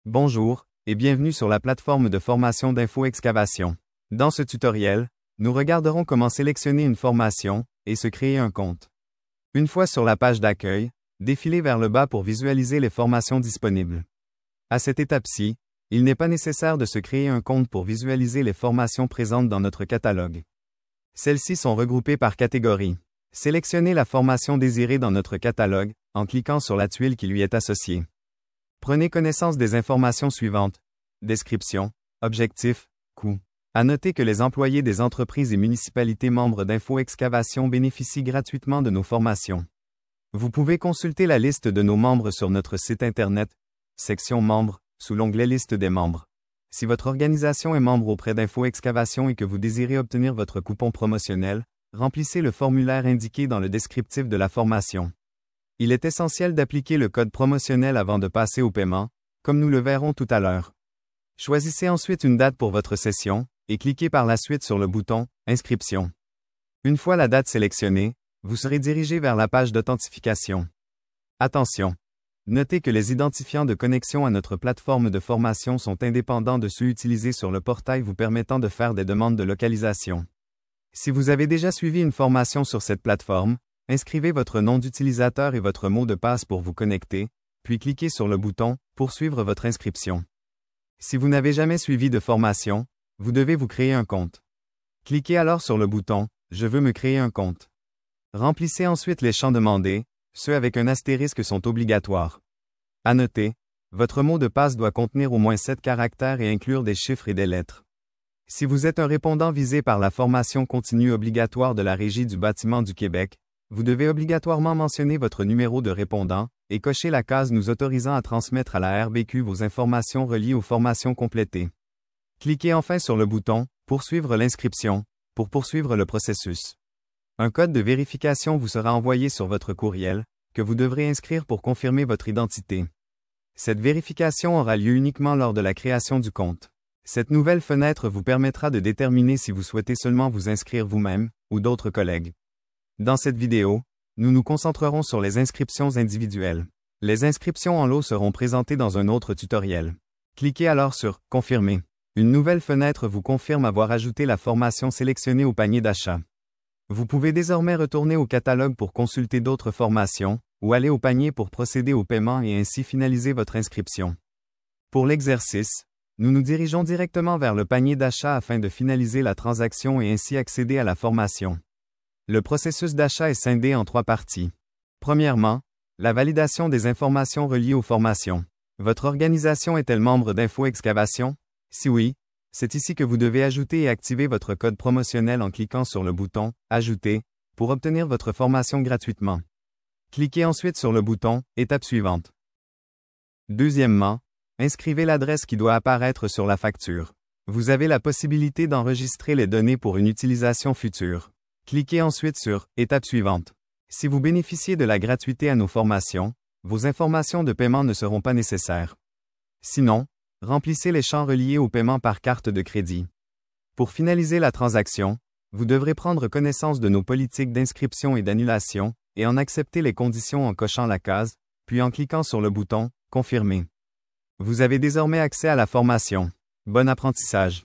Bonjour, et bienvenue sur la plateforme de formation d'Info Excavation. Dans ce tutoriel, nous regarderons comment sélectionner une formation et se créer un compte. Une fois sur la page d'accueil, défilez vers le bas pour visualiser les formations disponibles. À cette étape-ci, il n'est pas nécessaire de se créer un compte pour visualiser les formations présentes dans notre catalogue. Celles-ci sont regroupées par catégorie. Sélectionnez la formation désirée dans notre catalogue en cliquant sur la tuile qui lui est associée. Prenez connaissance des informations suivantes. Description, objectif, coût. À noter que les employés des entreprises et municipalités membres d'Info Excavation bénéficient gratuitement de nos formations. Vous pouvez consulter la liste de nos membres sur notre site Internet, section membres, sous l'onglet Liste des membres. Si votre organisation est membre auprès d'Info Excavation et que vous désirez obtenir votre coupon promotionnel, remplissez le formulaire indiqué dans le descriptif de la formation. Il est essentiel d'appliquer le code promotionnel avant de passer au paiement, comme nous le verrons tout à l'heure. Choisissez ensuite une date pour votre session, et cliquez par la suite sur le bouton « Inscription ». Une fois la date sélectionnée, vous serez dirigé vers la page d'authentification. Attention! Notez que les identifiants de connexion à notre plateforme de formation sont indépendants de ceux utilisés sur le portail vous permettant de faire des demandes de localisation. Si vous avez déjà suivi une formation sur cette plateforme, inscrivez votre nom d'utilisateur et votre mot de passe pour vous connecter, puis cliquez sur le bouton « Poursuivre votre inscription ». Si vous n'avez jamais suivi de formation, vous devez vous créer un compte. Cliquez alors sur le bouton « Je veux me créer un compte ». Remplissez ensuite les champs demandés, ceux avec un astérisque sont obligatoires. À noter, votre mot de passe doit contenir au moins 7 caractères et inclure des chiffres et des lettres. Si vous êtes un répondant visé par la formation continue obligatoire de la Régie du bâtiment du Québec, vous devez obligatoirement mentionner votre numéro de répondant et cocher la case nous autorisant à transmettre à la RBQ vos informations reliées aux formations complétées. Cliquez enfin sur le bouton « Poursuivre l'inscription » pour poursuivre le processus. Un code de vérification vous sera envoyé sur votre courriel, que vous devrez inscrire pour confirmer votre identité. Cette vérification aura lieu uniquement lors de la création du compte. Cette nouvelle fenêtre vous permettra de déterminer si vous souhaitez seulement vous inscrire vous-même ou d'autres collègues. Dans cette vidéo, nous nous concentrerons sur les inscriptions individuelles. Les inscriptions en lot seront présentées dans un autre tutoriel. Cliquez alors sur « Confirmer ». Une nouvelle fenêtre vous confirme avoir ajouté la formation sélectionnée au panier d'achat. Vous pouvez désormais retourner au catalogue pour consulter d'autres formations, ou aller au panier pour procéder au paiement et ainsi finaliser votre inscription. Pour l'exercice, nous nous dirigeons directement vers le panier d'achat afin de finaliser la transaction et ainsi accéder à la formation. Le processus d'achat est scindé en 3 parties. Premièrement, la validation des informations reliées aux formations. Votre organisation est-elle membre d'Info Excavation? Si oui, c'est ici que vous devez ajouter et activer votre code promotionnel en cliquant sur le bouton « Ajouter » pour obtenir votre formation gratuitement. Cliquez ensuite sur le bouton « Étape suivante ». Deuxièmement, inscrivez l'adresse qui doit apparaître sur la facture. Vous avez la possibilité d'enregistrer les données pour une utilisation future. Cliquez ensuite sur « Étape suivante ». Si vous bénéficiez de la gratuité à nos formations, vos informations de paiement ne seront pas nécessaires. Sinon, remplissez les champs reliés au paiement par carte de crédit. Pour finaliser la transaction, vous devrez prendre connaissance de nos politiques d'inscription et d'annulation, et en accepter les conditions en cochant la case, puis en cliquant sur le bouton « Confirmer ». Vous avez désormais accès à la formation. Bon apprentissage!